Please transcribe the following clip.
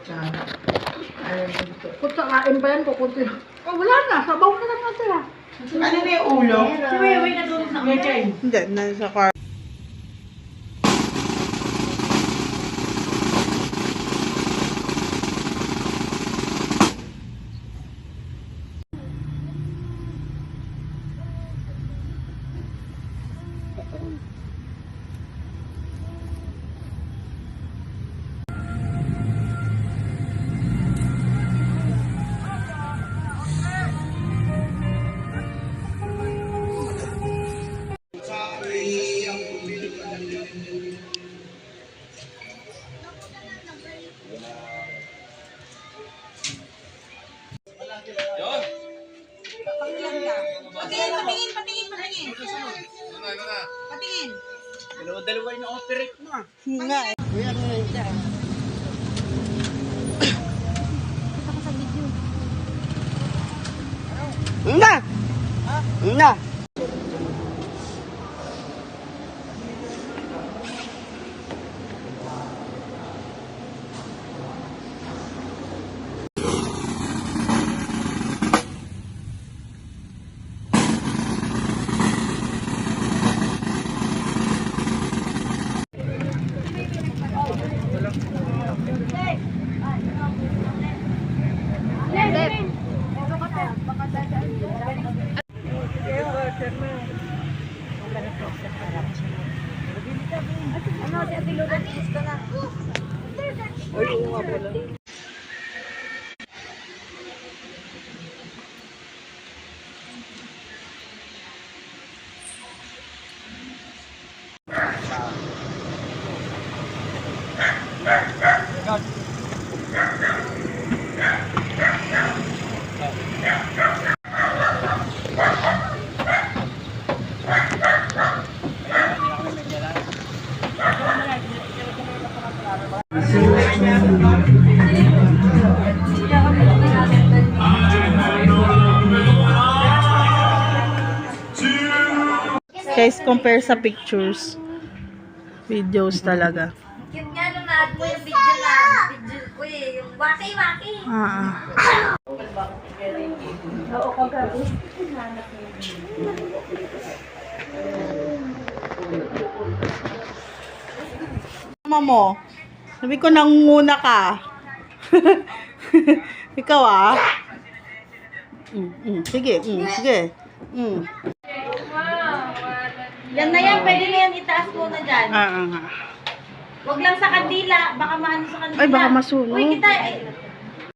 Kung sakain pa yan, kukunti. Oh, wala na. Sabaw na lang natin ah. Ano na yung ulo? Si Wewe na doon sa kain. Hindi, nasa car. Patingin. Dalawa yung operate mo. Nga eh. Kuya, ano na yun siya? Nga! Nga! Ano, si Ate Lola, gusto na. Ay, oo nga pala. Guys, compare sa pictures. Videos talaga. Cute nga nung na-add mo yung video ko eh. Yung waki-waki. Oo, kagabi. Mama mo, sabi ko nangunguna ka. Ikaw ah. Sige, sige. Yan na yan, pwede na yan itaas mo na dyan. Ah. Huwag lang sa kandila, baka maano sa kandila. Ay, baka masunog. Uy, kita,